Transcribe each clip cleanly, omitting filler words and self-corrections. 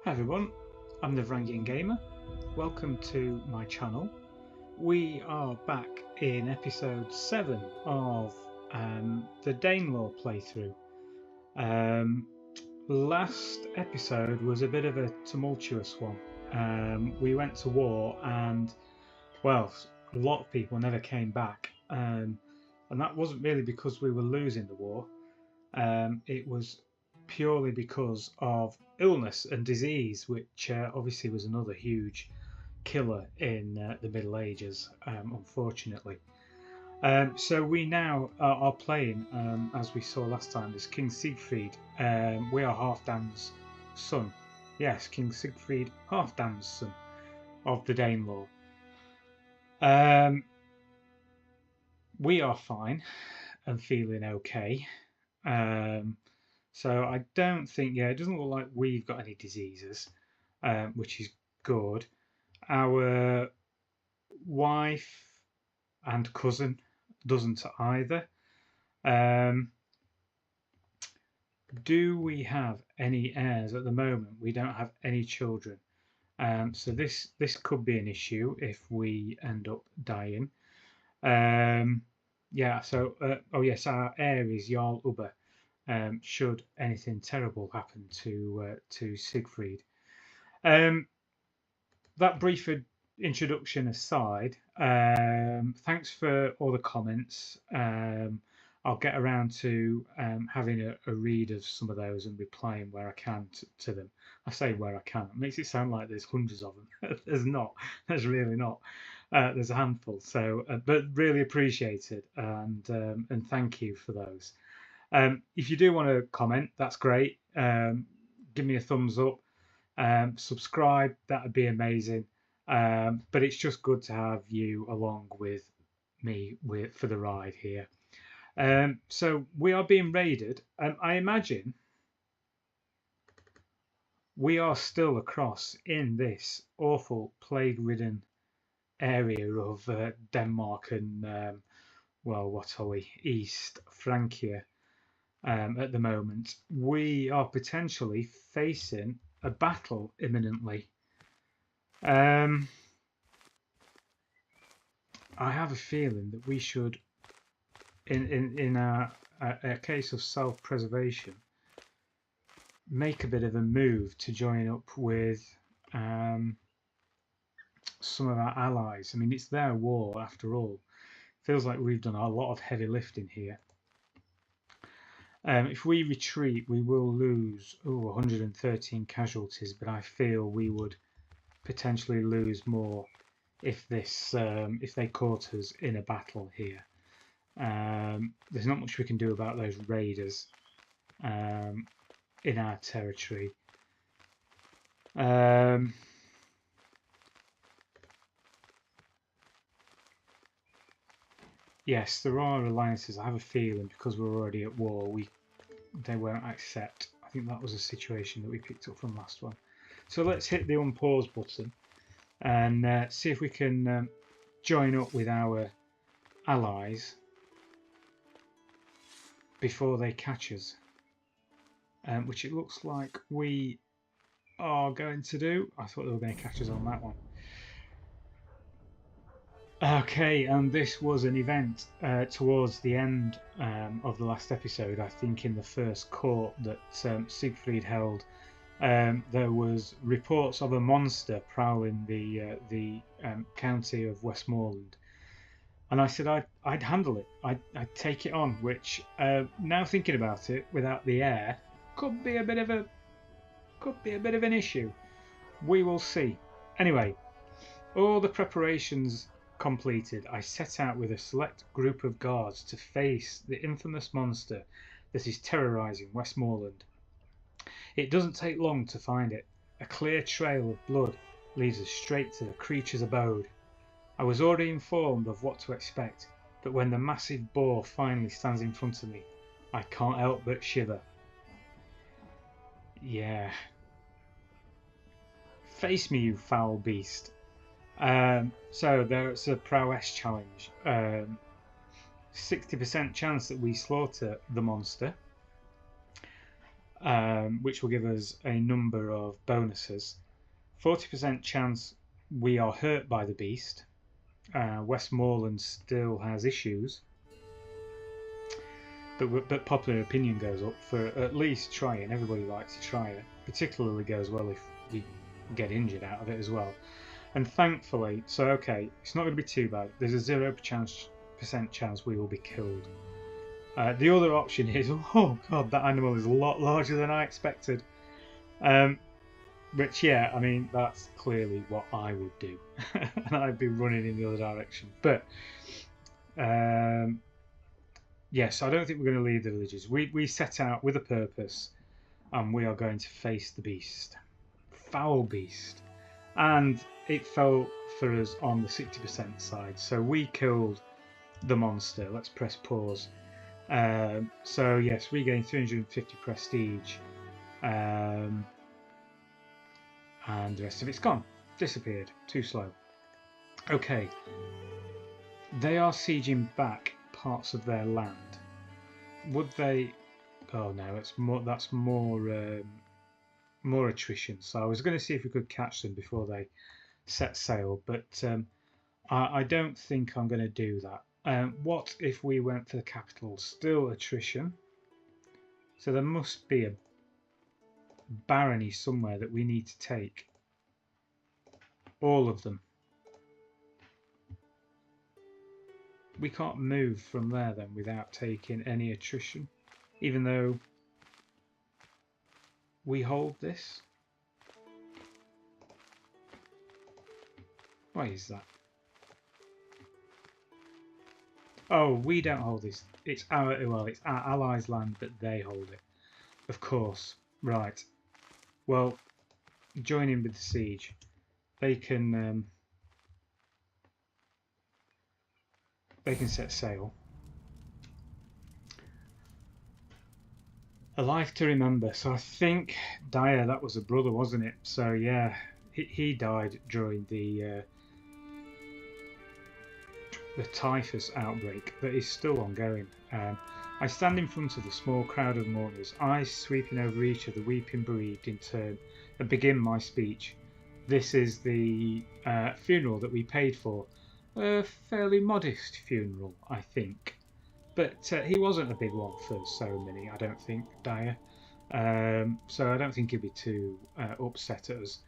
Hi everyone, I'm the Viking Gamer. Welcome to my channel. We are back in episode 7 of the Danelaw playthrough. Last episode was a bit of a tumultuous one. We went to war and, well, a lot of people never came back. And that wasn't really because we were losing the war. It was purely because of illness and disease, which obviously was another huge killer in the Middle Ages, unfortunately. So we now are playing, as we saw last time, as King Siegfried. We are Halfdan's son. Yes, King Siegfried, Halfdan's son of the Danelaw. We are fine and feeling okay. So I don't think, it doesn't look like we've got any diseases, which is good. Our wife and cousin doesn't either. Do we have any heirs at the moment? We don't have any children. So this could be an issue if we end up dying. So oh yes, our heir is Jarl Ubbe. Should anything terrible happen to Siegfried. That brief introduction aside, thanks for all the comments. I'll get around to having a read of some of those and replying where I can to them. I say where I can. It makes it sound like there's hundreds of them. There's not. There's really not. There's a handful. So, but really appreciated and thank you for those. If you do want to comment, that's great. Give me a thumbs up. Subscribe, that would be amazing. But it's just good to have you along with me for the ride here. So we are being raided. I imagine we are still across in this awful plague-ridden area of Denmark and, well, what are we? East Francia. At the moment, we are potentially facing a battle imminently. I have a feeling that we should, in a case of self-preservation, make a bit of a move to join up with some of our allies. I mean, it's their war after all. Feels like we've done a lot of heavy lifting here. If we retreat, we will lose 113 casualties, but I feel we would potentially lose more if they caught us in a battle here. There's not much we can do about those raiders in our territory. Yes, there are alliances. I have a feeling because we're already at war, they won't accept. I think that was a situation that we picked up from last one. So let's hit the unpause button and see if we can join up with our allies before they catch us, which it looks like we are going to do. I thought they were going to catch us on that one. Okay, and this was an event towards the end of the last episode. I think in the first court that Siegfried held, there was reports of a monster prowling the county of Westmoreland, and I said I'd handle it. I'd take it on. Which now thinking about it, without the heir, could be a bit of an issue. We will see. Anyway, all the preparations completed, I set out with a select group of guards to face the infamous monster that is terrorising Westmoreland. It doesn't take long to find it. A clear trail of blood leads us straight to the creature's abode. I was already informed of what to expect, but when the massive boar finally stands in front of me, I can't help but shiver. Yeah. Face me, you foul beast. So there's a prowess challenge. 60% chance that we slaughter the monster. which will give us a number of bonuses. 40% chance we are hurt by the beast. Westmoreland still has issues, but popular opinion goes up for at least trying. Everybody likes to try it. Particularly goes well if we get injured out of it as well. And thankfully, so okay, it's not going to be too bad. There's a 0% chance we will be killed. The other option is, oh god, that animal is a lot larger than I expected. Which, yeah, I mean, that's clearly what I would do. And I'd be running in the other direction. But, yes, I don't think we're going to leave the villages. We set out with a purpose, and we are going to face the beast. Foul beast. And it fell for us on the 60% side. So we killed the monster. Let's press pause. So, yes, we gain 350 prestige. And the rest of it's gone. Disappeared. Too slow. Okay. They are sieging back parts of their land. Would they... Oh no, that's more attrition. So I was going to see if we could catch them before they set sail, but I don't think I'm going to do that. What if we went for the capital? Still attrition. So there must be a barony somewhere that we need to take. All of them. We can't move from there then without taking any attrition, even though we hold this. Why is that? Oh, we don't hold this. It's our allies' land, but they hold it. Of course. Right. Well, join in with the siege. They can set sail. A life to remember. So I think Dyer, that was a brother, wasn't it? So yeah, he died during the typhus outbreak that is still ongoing. I stand in front of the small crowd of mourners, eyes sweeping over each of the weeping bereaved in turn, and begin my speech. This is the funeral that we paid for. A fairly modest funeral, I think. But he wasn't a big one for so many, I don't think, Dyer. So I don't think he'd be too upset at us.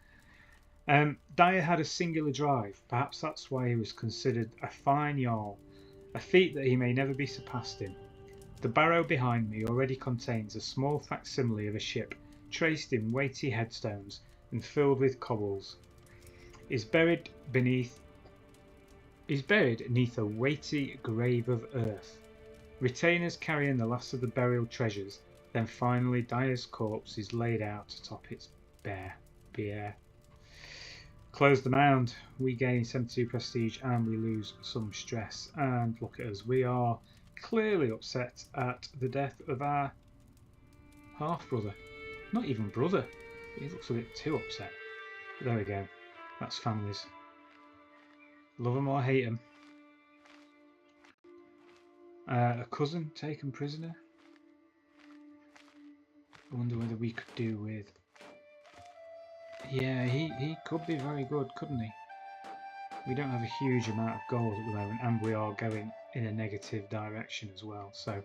Dyer had a singular drive. Perhaps that's why he was considered a fine Jarl, a feat that he may never be surpassed in. The barrow behind me already contains a small facsimile of a ship, traced in weighty headstones and filled with cobbles. Is buried beneath a weighty grave of earth. Retainers carrying the last of the burial treasures. Then finally Dyer's corpse is laid out atop its bier. Close the mound. We gain 72 prestige and we lose some stress. And look at us. We are clearly upset at the death of our half-brother. Not even brother. He looks a bit too upset. But there we go. That's families. Love them or hate them. A cousin taken prisoner. I wonder whether we could do with... Yeah, he could be very good, couldn't he? We don't have a huge amount of gold at the moment, and we are going in a negative direction as well. So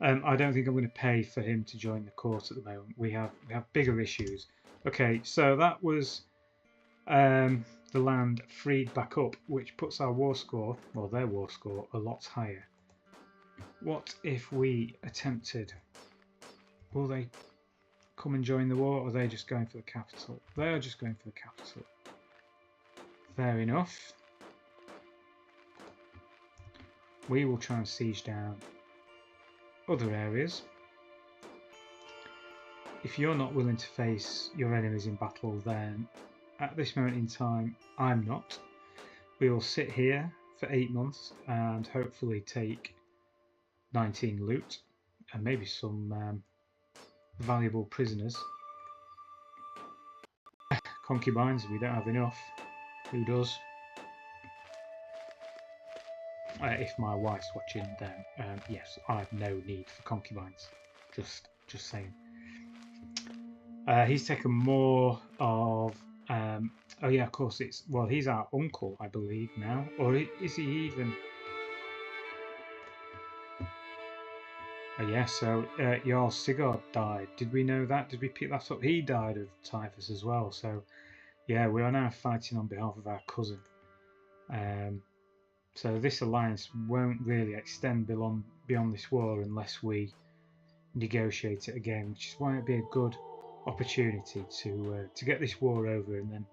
I don't think I'm going to pay for him to join the court at the moment. We have bigger issues. Okay, so that was the land freed back up, which puts our war score, well, their war score, a lot higher. What if we attempted? Will they come and join the war, or are they just going for the capital? They are just going for the capital. Fair enough. We will try and siege down other areas. If you're not willing to face your enemies in battle, then at this moment in time, I'm not. We will sit here for 8 months and hopefully take 19 loot and maybe some valuable prisoners. Concubines, we don't have enough. Who does? If my wife's watching, then yes, I have no need for concubines. Just saying. He's taken more of. Oh yeah, of course it's. Well, he's our uncle, I believe now, or is he even? Oh yeah. So Jarl Sigurd died. Did we know that? Did we pick that up? He died of typhus as well. So yeah, we are now fighting on behalf of our cousin. So this alliance won't really extend beyond this war unless we negotiate it again, which is why it'd be a good opportunity to get this war over and then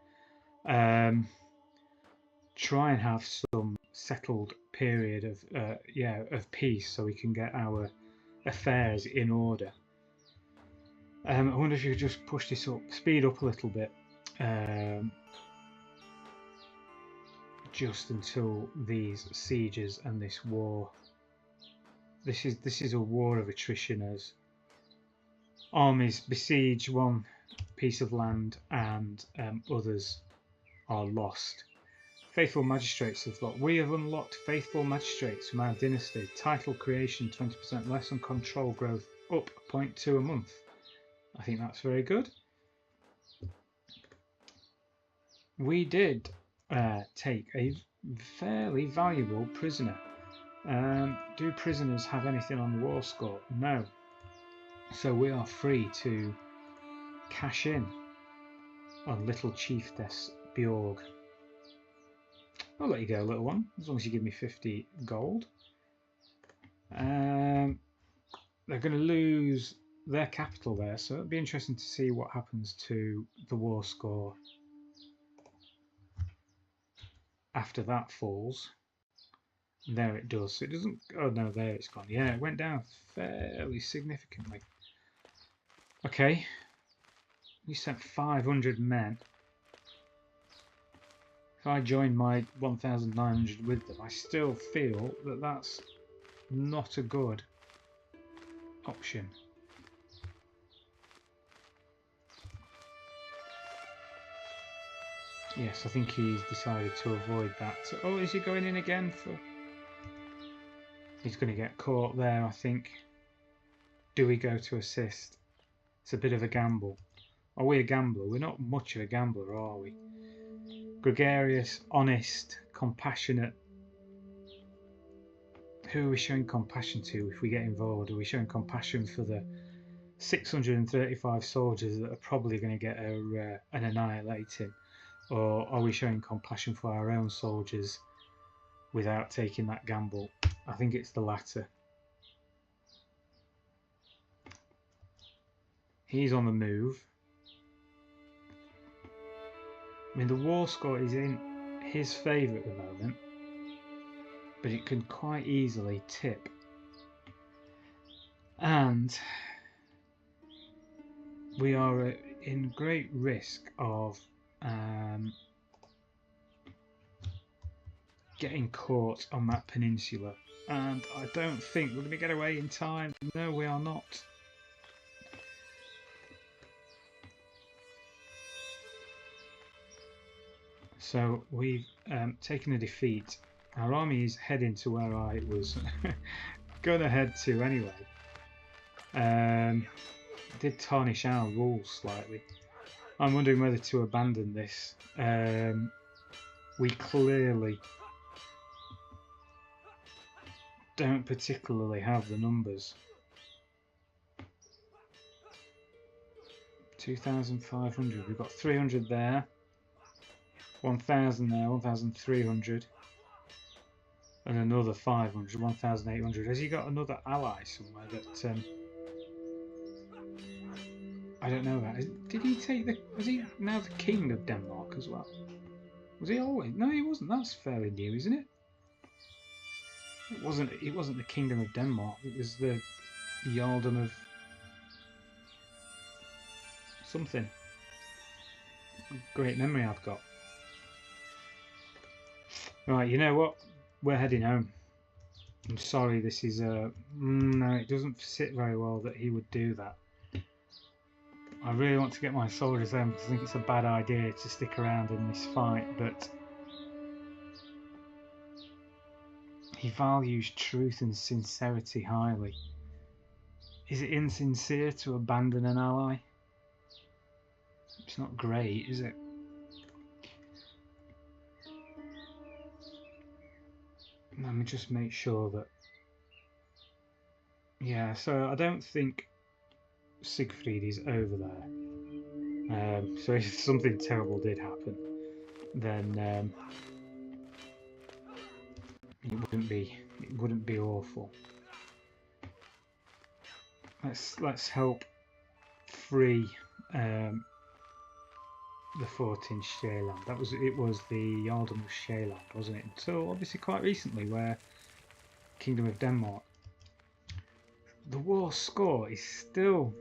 try and have some settled period of peace, so we can get our affairs in order. I wonder if you could just push this up, speed up a little bit, just until these sieges and this war. This is a war of attrition as armies besiege one piece of land and others are lost. Faithful magistrates have got. We have unlocked faithful magistrates from our dynasty. Title creation 20% less and control growth up 0.2 a month. I think that's very good. We did take a fairly valuable prisoner. Do prisoners have anything on the war score? No. So we are free to cash in on Little Chiefess Bjorg. I'll let you go, little one, as long as you give me 50 gold. They're going to lose their capital there, so it'll be interesting to see what happens to the war score after that falls. There it does. It doesn't. Oh no, there it's gone. Yeah, it went down fairly significantly. Okay, we sent 500 men. If I join my 1,900 with them, I still feel that that's not a good option. Yes, I think he's decided to avoid that. So, oh, is he going in again for... He's going to get caught there, I think. Do we go to assist? It's a bit of a gamble. Are we a gambler? We're not much of a gambler, are we? Gregarious, honest, compassionate. Who are we showing compassion to if we get involved? Are we showing compassion for the 635 soldiers that are probably going to get an annihilating? Or are we showing compassion for our own soldiers without taking that gamble? I think it's the latter. He's on the move. I mean, the war score is in his favour at the moment, but it can quite easily tip. And we are in great risk of getting caught on that peninsula. And I don't think we're going to get away in time. No, we are not. So we've taken a defeat. Our army is heading to where I was going to head to anyway. Did tarnish our rules slightly. I'm wondering whether to abandon this. We clearly don't particularly have the numbers. 2,500. We've got 300 there. 1,000 there, 1,300, and another 500, 1,800. Has he got another ally somewhere that I don't know about? Did he take the? Was he now the king of Denmark as well? Was he always? No, he wasn't. That's fairly new, isn't it? It wasn't. It wasn't the kingdom of Denmark. It was the Jarldom of something. Great memory I've got. Right, you know what? We're heading home. I'm sorry, this is no, it doesn't sit very well that he would do that. I really want to get my soldiers home because I think it's a bad idea to stick around in this fight, but he values truth and sincerity highly. Is it insincere to abandon an ally? It's not great, is it? Let me just make sure that... Yeah, so I don't think Siegfried is over there. So if something terrible did happen, then it wouldn't be awful. Let's help free the 14 Sheerland. It was the Earldom of Sheerland, wasn't it? Until obviously quite recently, where Kingdom of Denmark. The war score is still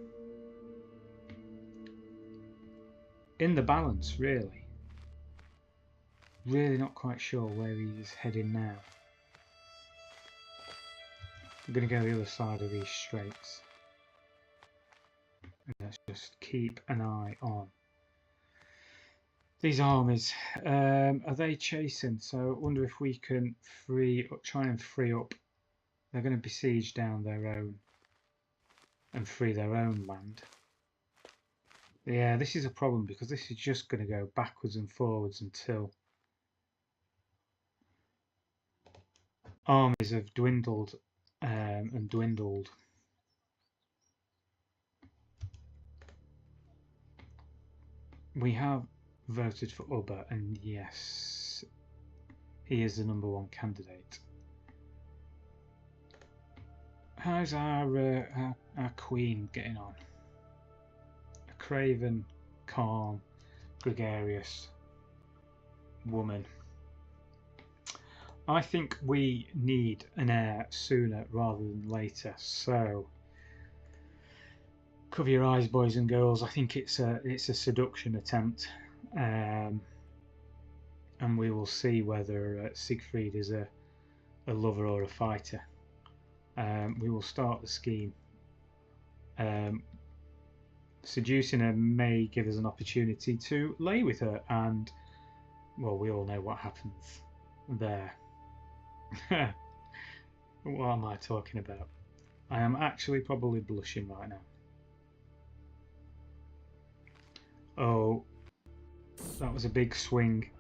in the balance, really. Really not quite sure where he's heading now. I'm going to go the other side of these straits. And let's just keep an eye on these armies. Are they chasing? So I wonder if we can try and free up. They're going to besiege down their own and free their own land. Yeah, this is a problem because this is just going to go backwards and forwards until armies have dwindled and dwindled. We have voted for Ubba, and yes, he is the #1 candidate. How's our queen getting on? A craven, calm, gregarious woman. I think we need an heir sooner rather than later, so cover your eyes, boys and girls. I think it's a seduction attempt, and we will see whether Siegfried is a lover or a fighter. We will start the scheme. Seducing her may give us an opportunity to lay with her, and well, we all know what happens there. What am I talking about? I am actually probably blushing right now. Oh, that was a big swing.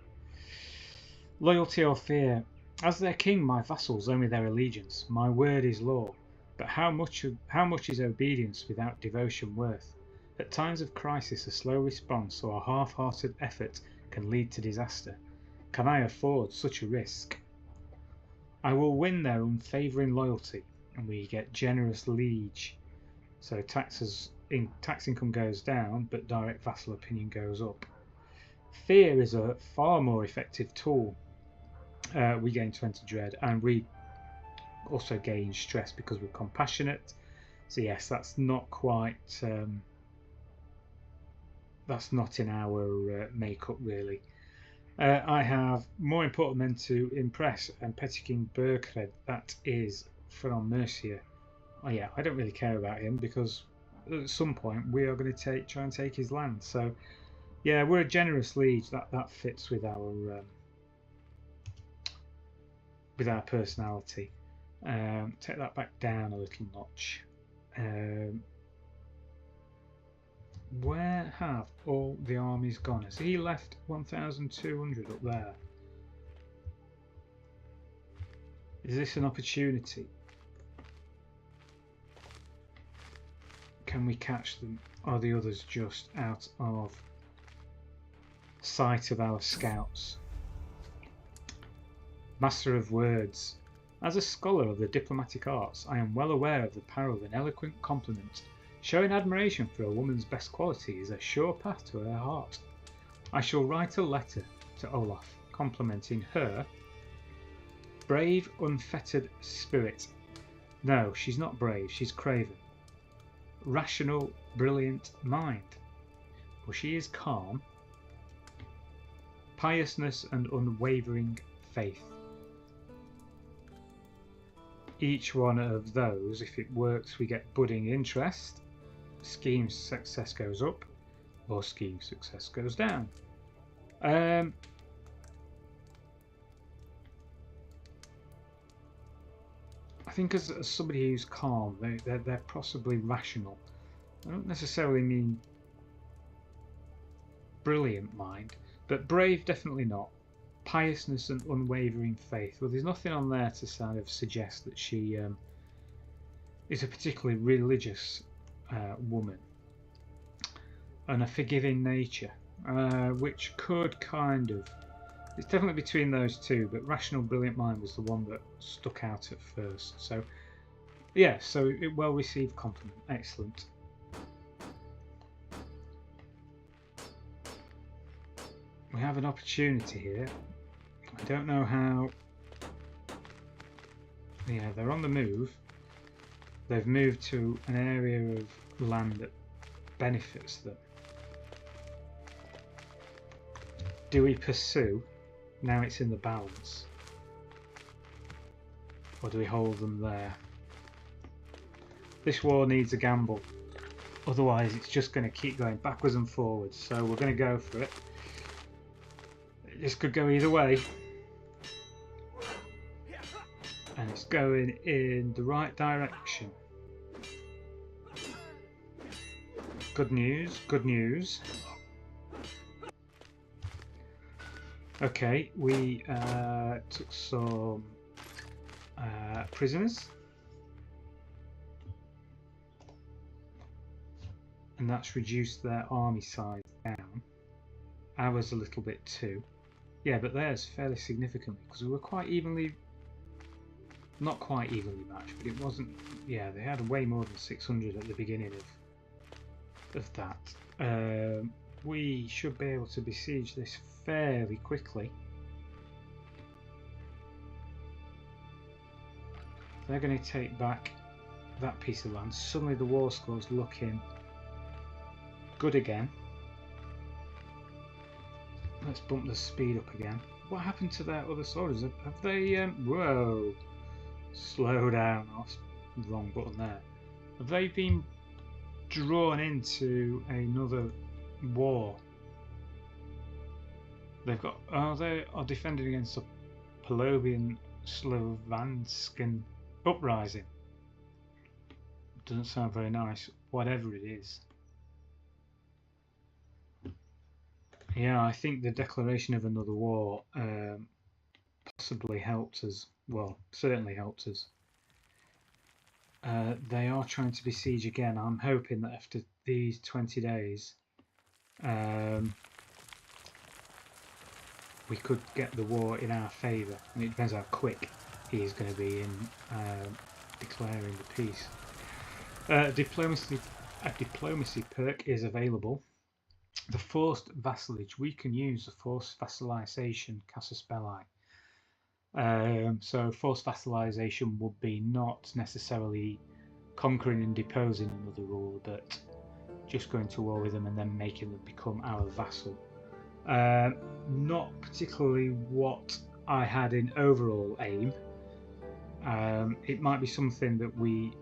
Loyalty or fear? As their king, my vassals owe me their allegiance. My word is law. But how much is obedience without devotion worth? At times of crisis, a slow response or a half-hearted effort can lead to disaster. Can I afford such a risk? I will win their unfavouring loyalty, and we get generous liege. So tax income goes down, but direct vassal opinion goes up. Fear is a far more effective tool. We gain 20 dread, and we also gain stress because we're compassionate. So yes, that's not quite. That's not in our makeup really. I have more important men to impress, and Petty King Berkred, that is from Mercia. Oh yeah, I don't really care about him because at some point we are going to try and take his land. So yeah, we're a generous liege. That fits with our personality. Take that back down a little notch. Where have all the armies gone? Has he left 1,200 up there? Is this an opportunity? Can we catch them? Are the others just out of sight of our scouts? Master of words. As a scholar of the diplomatic arts, I am well aware of the power of an eloquent compliment. Showing admiration for a woman's best quality is a sure path to her heart. I shall write a letter to Olaf, complimenting her brave, unfettered spirit. No, she's not brave, she's craven. Rational, brilliant mind. For she is calm, piousness and unwavering faith. Each one of those, if it works, we get budding interest. Scheme success goes up, or scheme success goes down. I think as somebody who's calm, they're possibly rational. I don't necessarily mean brilliant mind, but brave definitely not. Piousness and unwavering faith. Well, there's nothing on there to sort of suggest that she is a particularly religious woman. And a forgiving nature, which could kind of... It's definitely between those two, but rational, brilliant mind was the one that stuck out at first. So, yeah, so it well received compliment. Excellent. We have an opportunity here. I don't know how... Yeah, they're on the move. They've moved to an area of land that benefits them. Do we pursue? Now it's in the balance. Or do we hold them there? This war needs a gamble. Otherwise it's just going to keep going backwards and forwards. So we're going to go for it. This could go either way. And it's going in the right direction. Good news, good news. Okay, we took some prisoners. And that's reduced their army size down. Ours a little bit too. Yeah, but theirs fairly significantly because we were quite evenly... Not quite evenly matched, but it wasn't... Yeah, they had way more than 600 at the beginning of that. We should be able to besiege this fairly quickly. They're going to take back that piece of land. Suddenly the war score's looking good again. Let's bump the speed up again. What happened to their other soldiers? Have they... Whoa! Slow down. Oh, wrong button there. Have they been drawn into another war? They've got... Oh, they are defending against the Polobian Slovanskan uprising. Doesn't sound very nice, whatever it is. Yeah, I think the declaration of another war possibly helped us. Well, certainly helped us. They are trying to besiege again. I'm hoping that after these 20 days we could get the war in our favour. And it depends how quick he is going to be in declaring the peace. A diplomacy perk is available. The forced vassalage. We can use the forced vassalization casus belli. So forced vassalization would be not necessarily conquering and deposing another ruler, but just going to war with them and then making them become our vassal. Not particularly what I had in overall aim. It might be something that we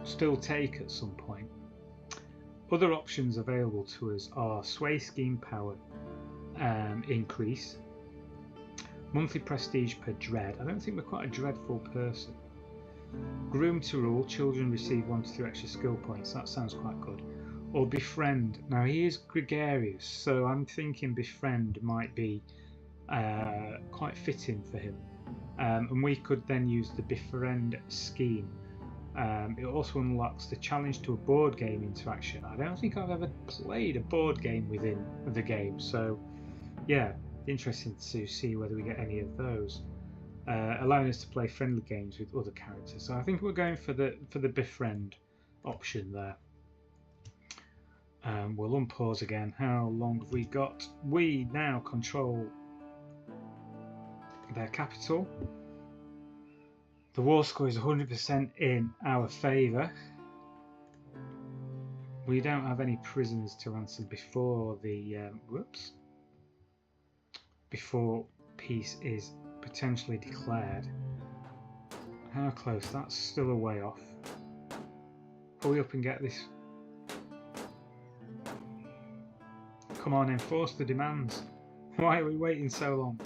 still take at some point. Other options available to us are sway scheme power increase, monthly prestige per dread. I don't think we're quite a dreadful person. Groom to rule, children receive 1 to 3 extra skill points. That sounds quite good. Or befriend. Now he is gregarious, so I'm thinking befriend might be quite fitting for him. And we could then use the befriend scheme. It also unlocks the challenge to a board game interaction. I don't think I've ever played a board game within the game, so yeah, interesting to see whether we get any of those. Allowing us to play friendly games with other characters. So I think we're going for the befriend option there. We'll unpause again. How long have we got? We now control their capital. The war score is 100% in our favour. We don't have any prisoners to ransom before the before peace is potentially declared. How close? That's still a way off. Hurry up and get this. Come on, enforce the demands. Why are we waiting so long?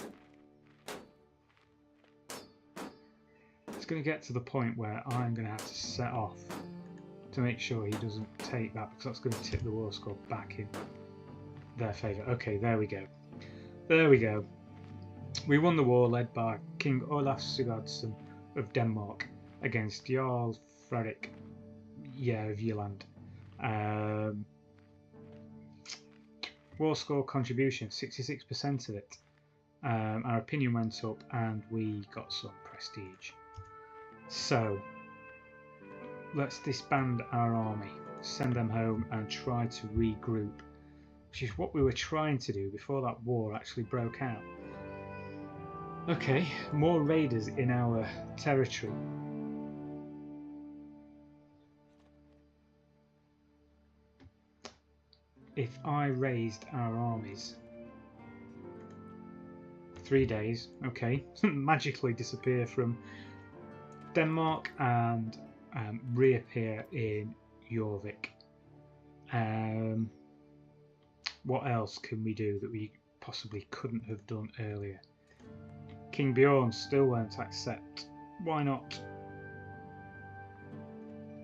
It's going to get to the point where I'm going to have to set off to make sure he doesn't take that, because that's going to tip the war score back in their favour. Okay, there we go. There we go. We won the war led by King Olaf Sigurdsson of Denmark against Jarl Fredrik, of Jylland. War score contribution, 66% of it. Our opinion went up and we got some prestige. So let's disband our army, send them home and try to regroup, which is what we were trying to do before that war actually broke out. Okay, more raiders in our territory. If I raised our armies 3 days, okay, magically disappear from Denmark and reappear in Jorvik. What else can we do that we possibly couldn't have done earlier? King Bjorn still won't accept. Why not?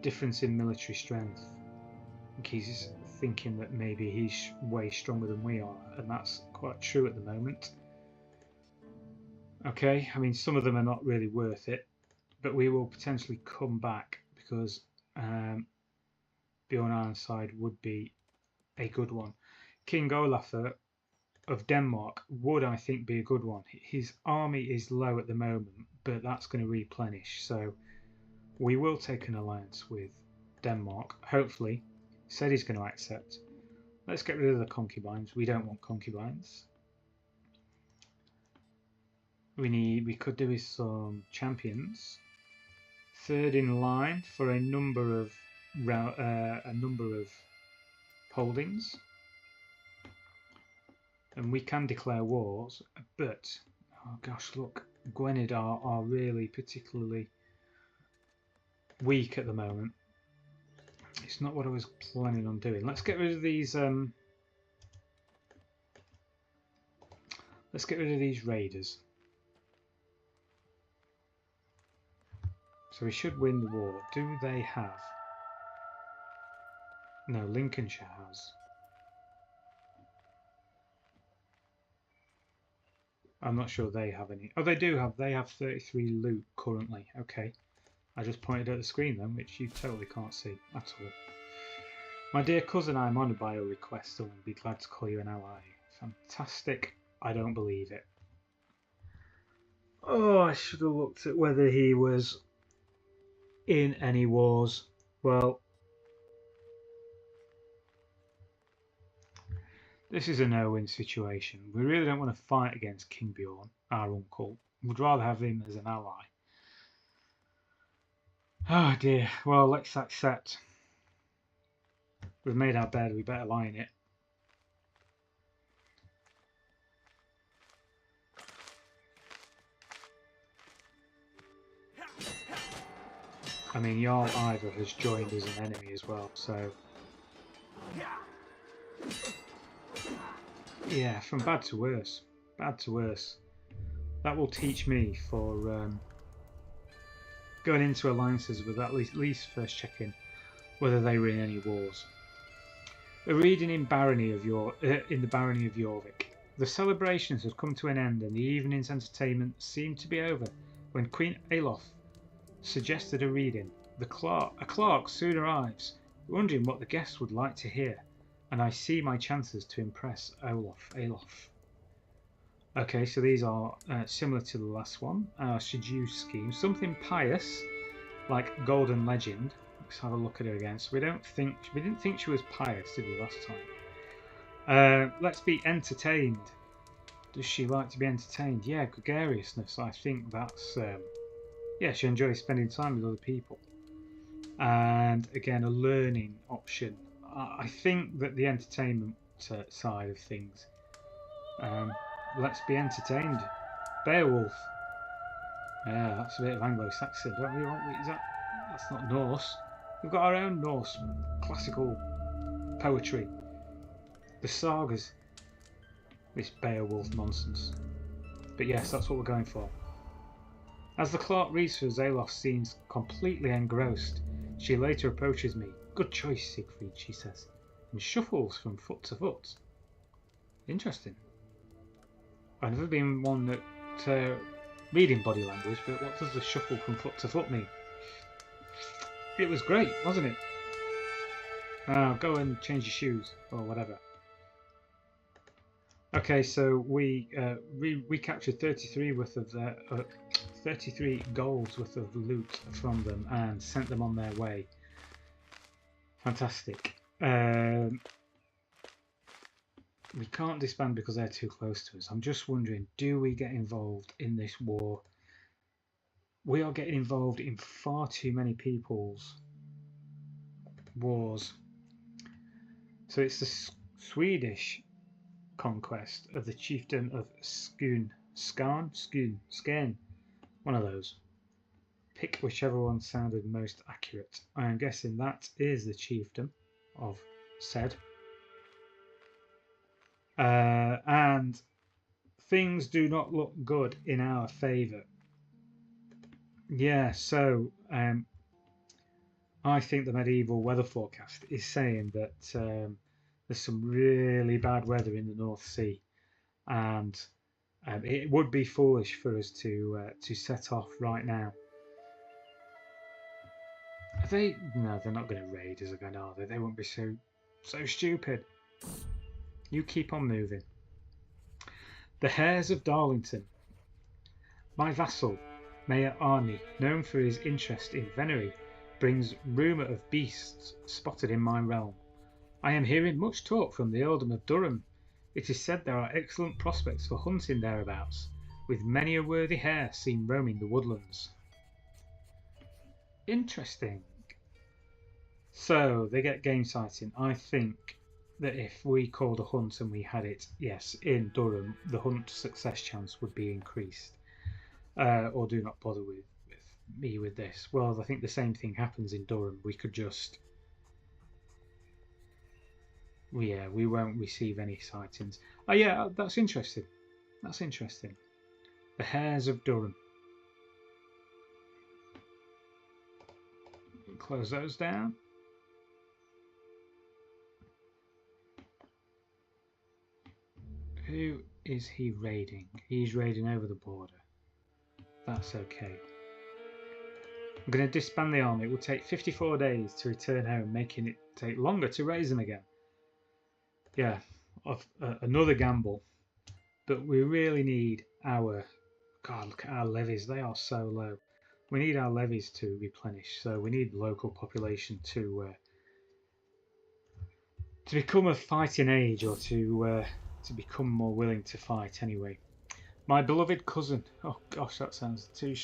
Difference in military strength. He's thinking that maybe he's way stronger than we are, and that's quite true at the moment. Okay, I mean, some of them are not really worth it, but we will potentially come back because Bjorn Ironside would be a good one. King Olaf of Denmark would, I think, be a good one. His army is low at the moment, but that's going to replenish, so we will take an alliance with Denmark. Hopefully, said he's going to accept. Let's get rid of the concubines. We don't want concubines. We could do with some champions. Third in line for a number of holdings. And we can declare wars, but oh gosh, look, Gwynedd are really particularly weak at the moment. It's not what I was planning on doing. Let's get rid of these. Let's get rid of these raiders. So we should win the war. Do they have? No, Lincolnshire has. I'm not sure they have any. Oh, they do have. They have 33 loot currently. Okay. I just pointed at the screen then, which you totally can't see at all. My dear cousin, I am honoured by your request and will be glad to call you an ally. Fantastic. I don't believe it. Oh, I should have looked at whether he was in any wars. Well, this is a no-win situation. We really don't want to fight against King Bjorn, our uncle. We'd rather have him as an ally. Oh dear. Well, let's accept. We've made our bed, we better lie in it. I mean, Jarl Ivar has joined as an enemy as well, so... Yeah, from bad to worse. Bad to worse. That will teach me for going into alliances with at least first checking whether they were in any wars. A reading in Barony of in the Barony of Jorvik. The celebrations had come to an end and the evening's entertainment seemed to be over when Queen Alof suggested a reading. A clerk soon arrives, wondering what the guests would like to hear, and I see my chances to impress Alof. Okay, so these are similar to the last one. Our seduce scheme, something pious, like Golden Legend. Let's have a look at her again. So we didn't think she was pious, did we, last time? Let's be entertained. Does she like to be entertained? Yeah, gregariousness. I think that's yeah, she enjoys spending time with other people. And again, a learning option. I think that the entertainment side of things. Let's be entertained. Beowulf. Yeah, that's a bit of Anglo-Saxon. Don't we want? That's not Norse. We've got our own Norse classical poetry. The sagas. This Beowulf nonsense. But yes, that's what we're going for. As the clerk reads for Alof seems completely engrossed. She later approaches me. Good choice, Siegfried, she says, and shuffles from foot to foot. Interesting. I've never been one that reading body language, but what does the shuffle from foot to foot mean? It was great, wasn't it? Now go and change your shoes or whatever. Okay, so we captured 33 worth of 33 golds worth of loot from them and sent them on their way. Fantastic. We can't disband because they're too close to us. I'm just wondering, do we get involved in this war? We are getting involved in far too many people's wars. So it's the Swedish conquest of the chieftain of Skåne, one of those. Pick whichever one sounded most accurate. I am guessing that is the chieftain of said. And things do not look good in our favour. Yeah, so I think the medieval weather forecast is saying that there's some really bad weather in the North Sea, and it would be foolish for us to set off right now. Are they? No, they're not going to raid us again, are they? They won't be so stupid. You keep on moving. The heirs of Darlington. My vassal, Mayor Arnie, known for his interest in venery, brings rumour of beasts spotted in my realm. I am hearing much talk from the earldom of Durham. It is said there are excellent prospects for hunting thereabouts, with many a worthy hare seen roaming the woodlands. Interesting. So they get game sighting. I think that if we called a hunt and we had it, yes, in Durham, the hunt success chance would be increased. Or do not bother with me with this. Well, I think the same thing happens in Durham. We could just... Yeah, we won't receive any sightings. Oh yeah, that's interesting. That's interesting. The hares of Durham. Close those down. Who is he raiding? He's raiding over the border. That's okay. I'm going to disband the army. It will take 54 days to return home, making it take longer to raise them again. Yeah, another gamble. But we really need our... God, look at our levies. They are so low. We need our levies to replenish. So we need local population to become of fighting age, or to become more willing to fight anyway. My beloved cousin. Oh gosh, that sounds too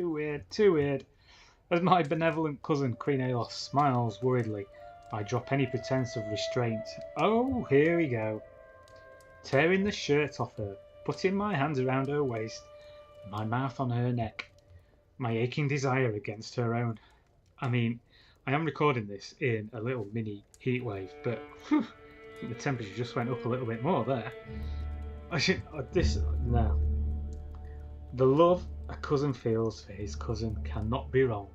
weird. As my benevolent cousin Queen Aelos smiles worriedly, I drop any pretense of restraint. Oh, here we go. Tearing the shirt off her, putting my hands around her waist, my mouth on her neck, my aching desire against her own. I mean, I am recording this in a little mini heatwave, but whew, I think the temperature just went up a little bit more there. No. The love a cousin feels for his cousin cannot be wrong.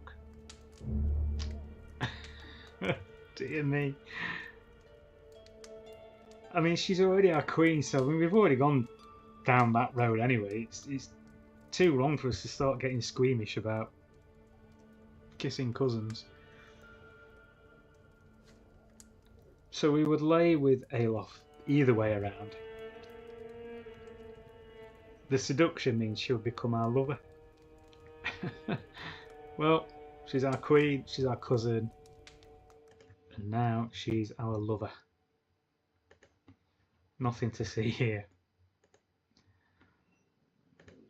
Dear me. I mean, she's already our queen, so we've already gone down that road anyway. It's too wrong for us to start getting squeamish about kissing cousins. So we would lay with Aelof either way around. The seduction means she'll become our lover. Well, she's our queen, she's our cousin, and now she's our lover. Nothing to see here.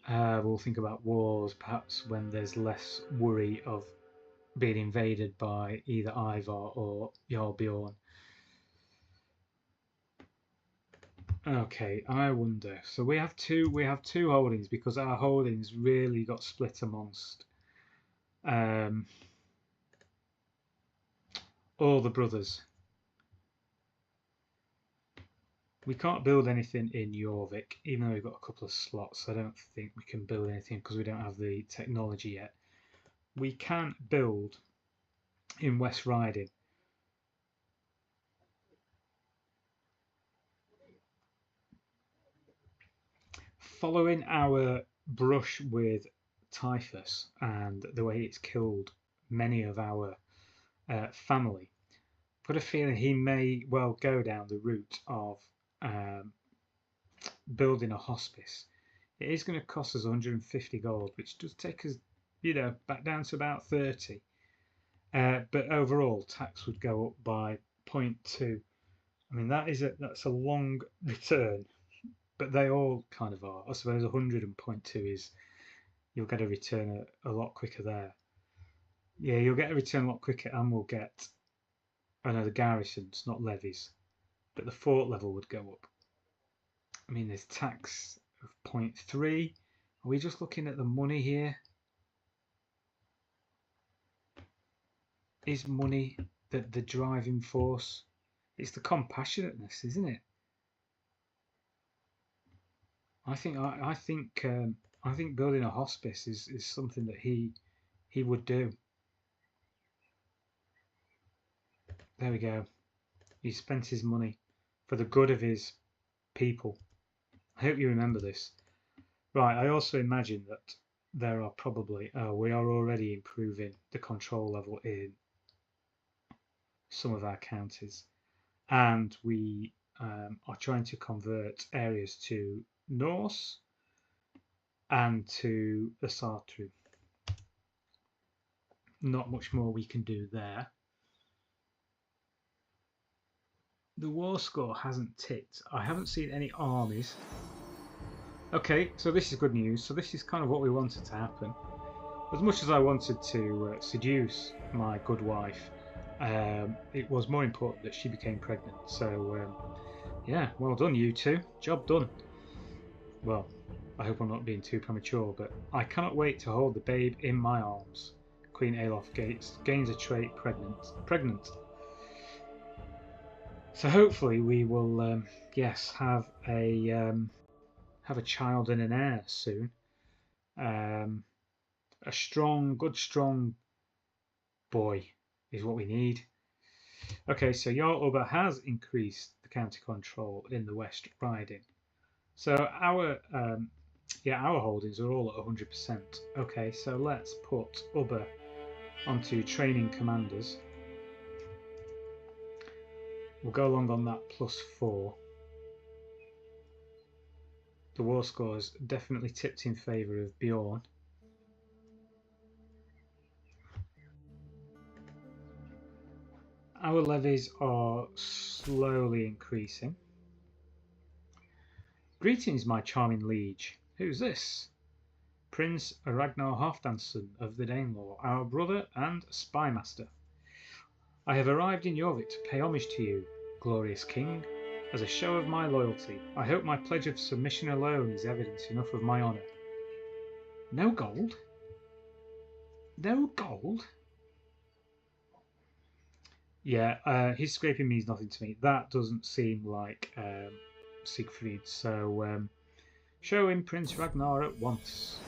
We'll think about wars perhaps when there's less worry of being invaded by either Ivar or Jarl Bjorn. Okay, I wonder. So we have two holdings, because our holdings really got split amongst all the brothers. We can't build anything in Jorvik, even though we've got a couple of slots. I don't think we can build anything because we don't have the technology yet. We can build in West Riding. Following our brush with typhus and the way it's killed many of our family, I've got a feeling he may well go down the route of building a hospice. It is going to cost us 150 gold, which does take us, back down to about 30. But overall, tax would go up by 0.2. I mean, that's a long return, but they all kind of are. I suppose 100 and 0.2 is you'll get a return a lot quicker there. Yeah, you'll get a return a lot quicker, and we'll get, I know, the garrisons, not levies, but the fort level would go up. I mean, there's tax of 0.3. Are we just looking at the money here? Is money the driving force? It's the compassionateness, isn't it? I think building a hospice is something that he would do. There we go. He spent his money for the good of his people. I hope you remember this. Right, I also imagine that there are probably, we are already improving the control level in some of our counties, and we are trying to convert areas to Norse and to Asatru. Not much more we can do there. The war score hasn't ticked. I haven't seen any armies. Okay, so this is good news. So this is kind of what we wanted to happen. As much as I wanted to seduce my good wife, it was more important that she became pregnant. So yeah, well done you two. Job done. Well, I hope I'm not being too premature, but I cannot wait to hold the babe in my arms. Queen Alof gains a trait pregnant. So hopefully we will, yes, have a child and an heir soon. A good strong boy is what we need. Okay, so Jarl Ubba has increased the county control in the West Riding. So our holdings are all at 100%. Okay, so let's put Ubba onto training commanders. We'll go along on that +4. The war score is definitely tipped in favour of Bjorn. Our levies are slowly increasing. Greetings, my charming liege. Who's this? Prince Ragnar Halfdanson of the Danelaw, our brother and spymaster. I have arrived in Jorvik to pay homage to you, glorious king, as a show of my loyalty. I hope my pledge of submission alone is evidence enough of my honour. No gold? No gold? Yeah, his scraping means nothing to me. That doesn't seem like Siegfried, so show him Prince Ragnar at once.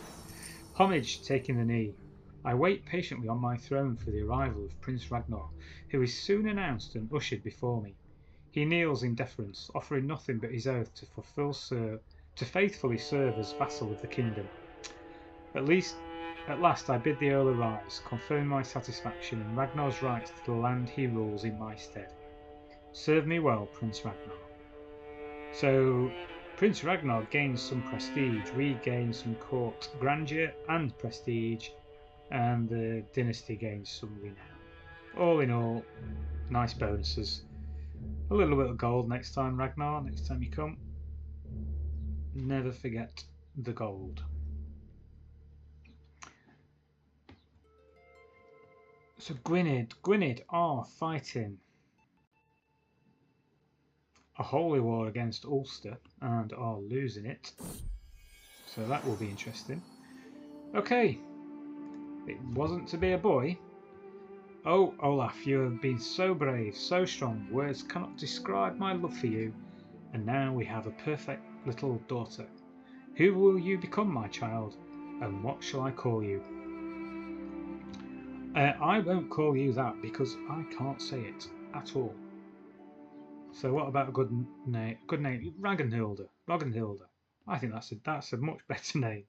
Homage, taking the knee. I wait patiently on my throne for the arrival of Prince Ragnar, who is soon announced and ushered before me. He kneels in deference, offering nothing but his oath to faithfully serve as vassal of the kingdom. At last I bid the Earl arise, confirm my satisfaction and Ragnar's rights to the land he rules in my stead. Serve me well, Prince Ragnar. So, Prince Ragnar gains some prestige, we gain some court grandeur and prestige, and the dynasty gains some renown. All in all, nice bonuses. A little bit of gold next time, Ragnar, next time you come. Never forget the gold. So Gwynedd are fighting a holy war against Ulster and are losing it. So that will be interesting. Okay, it wasn't to be a boy. Oh, Olaf, you have been so brave, so strong, words cannot describe my love for you. And now we have a perfect little daughter. Who will you become, my child, and what shall I call you? I won't call you that because I can't say it at all. So what about a good name? Good name, Ragnhilda. I think that's a much better name.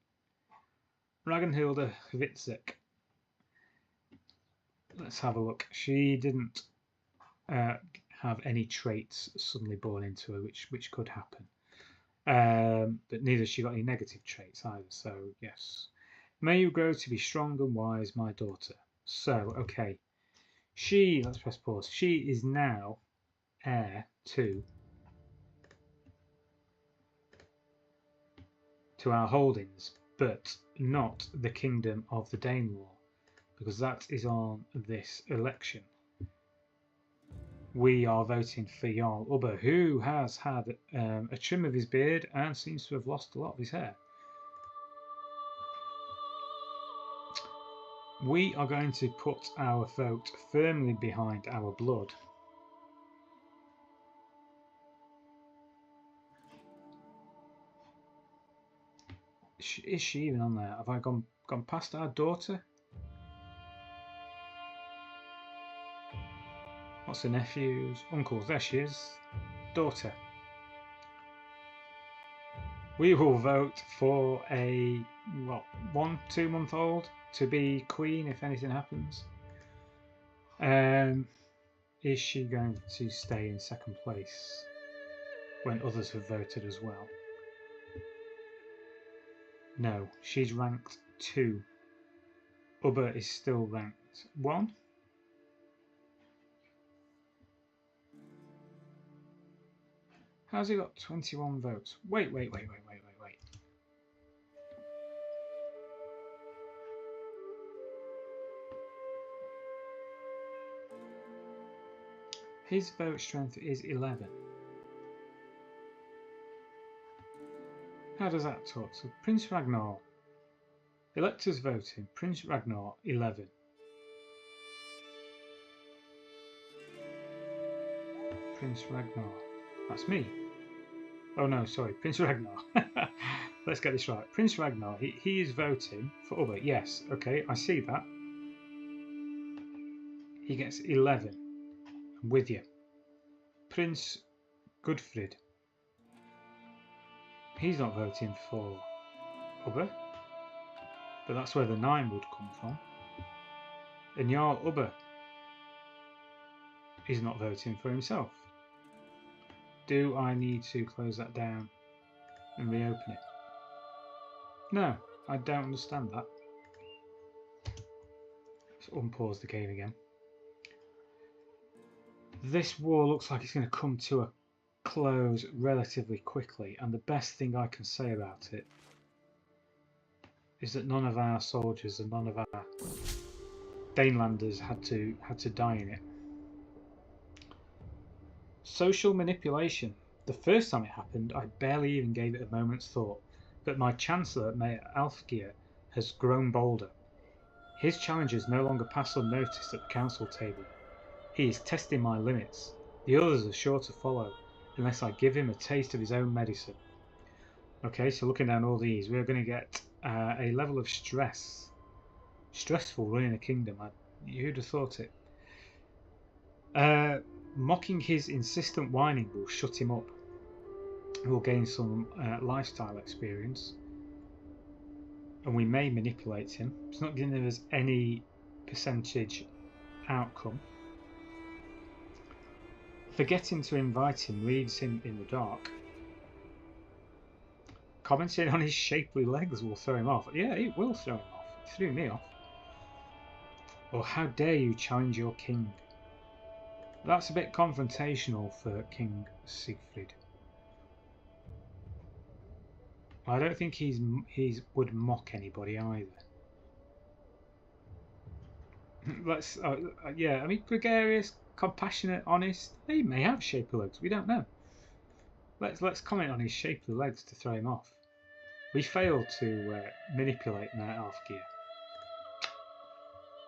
Ragnhilda Hvitzek. Let's have a look. She didn't have any traits suddenly born into her, which could happen. But neither she got any negative traits either. So yes, may you grow to be strong and wise, my daughter. So okay, let's press pause. She is now heir to our holdings, but not the kingdom of the Danelaw, because that is on this election. We are voting for Jarl Ubba, who has had a trim of his beard and seems to have lost a lot of his hair. We are going to put our vote firmly behind our blood. Is she even on there? Have I gone past our daughter? What's the nephews? Uncles? There she is. Daughter. We will vote for a 1-2 month old to be queen if anything happens. Is she going to stay in second place when others have voted as well? No, she's ranked 2. Ubba is still ranked 1. How's he got 21 votes? Wait. His vote strength is 11. How does that talk? So Prince Ragnar. Electors voting. Prince Ragnar 11. Prince Ragnar. That's me. Oh no, sorry, Prince Ragnar. Let's get this right. Prince Ragnar, he is voting for Ubba. Yes, okay, I see that. He gets 11. I'm with you. Prince Gudfrid. He's not voting for Ubba. But that's where the 9 would come from. And Jarl Ubba is not voting for himself. Do I need to close that down and reopen it? No, I don't understand that. Let's unpause the game again. This war looks like it's going to come to a close relatively quickly, and the best thing I can say about it is that none of our soldiers and none of our Danelanders had to die in it. Social manipulation. The first time it happened, I barely even gave it a moment's thought, but my Chancellor, Mayor Alfgeir, has grown bolder. His challenges no longer pass unnoticed at the council table. He is testing my limits. The others are sure to follow, unless I give him a taste of his own medicine. Okay, so looking down all these, we're going to get a level of stress. Stressful running a kingdom. Who'd have thought it? Mocking his insistent whining will shut him up. We'll gain some lifestyle experience. And we may manipulate him. It's not giving us any percentage outcome. Forgetting to invite him leaves him in the dark. Commenting on his shapely legs will throw him off. Yeah, it will throw him off. It threw me off. Or how dare you challenge your king? That's a bit confrontational for King Siegfried. I don't think he's would mock anybody either. Let's yeah, I mean, gregarious, compassionate, honest. He may have shapely legs. We don't know. Let's comment on his shapely legs to throw him off. We failed to manipulate Mayor Alfgeir.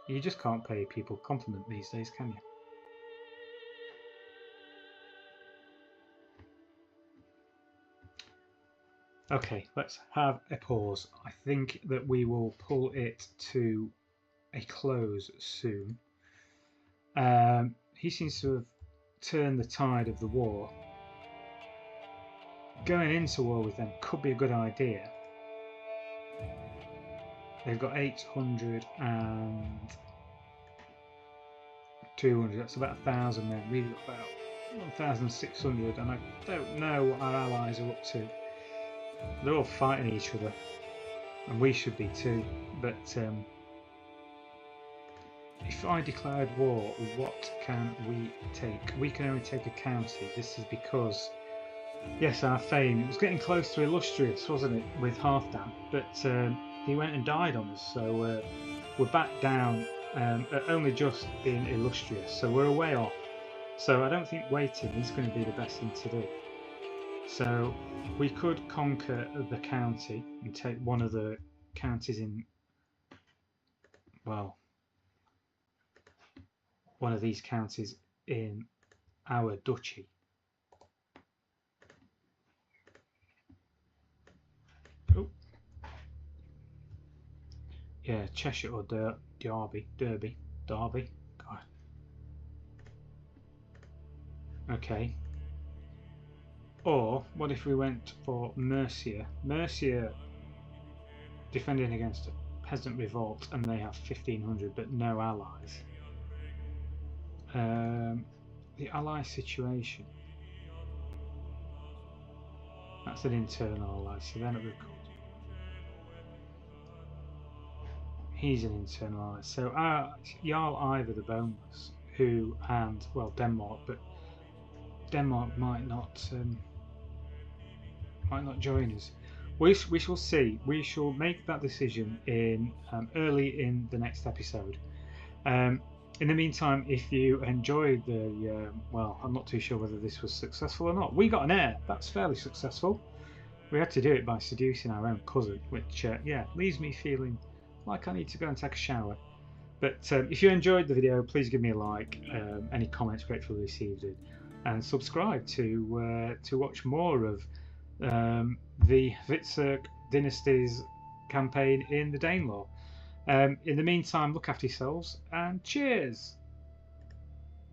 You just can't pay people compliment these days, can you? Okay, let's have a pause. I think that we will pull it to a close soon. He seems to have turned the tide of the war. going into war with them could be a good idea. They've got 800 and 200, that's about 1,000 men. We've got about 1,600, and I don't know what our allies are up to. They're all fighting each other, and we should be too. But if I declared war, what can we take? We can only take a county. This is because, yes, our fame, it was getting close to illustrious, wasn't it, with Halfdan, but he went and died on us, so we're back down at only just being illustrious, so we're a way off. So I don't think waiting is going to be the best thing to do. So we could conquer the county and take one of the counties in, well, one of these counties in our duchy. Oh. Yeah, Cheshire or Derby. God. Okay. Or what if we went for Mercia? Mercia defending against a peasant revolt, and they have 1,500 but no allies. The ally situation. That's an internal ally, so they're not good. He's an internal ally. So Jarl Ivar the Boneless, who, and well, Denmark, but Denmark might not join us. We shall see. We shall make that decision in early in the next episode. In the meantime, if you enjoyed the well, I'm not too sure whether this was successful or not. We got an heir. That's fairly successful. We had to do it by seducing our own cousin, which yeah, leaves me feeling like I need to go and take a shower. But if you enjoyed the video, please give me a like. Any comments gratefully received it, and subscribe to watch more of the Hvitserk Dynasty's campaign in the Danelaw. In the meantime, look after yourselves and cheers!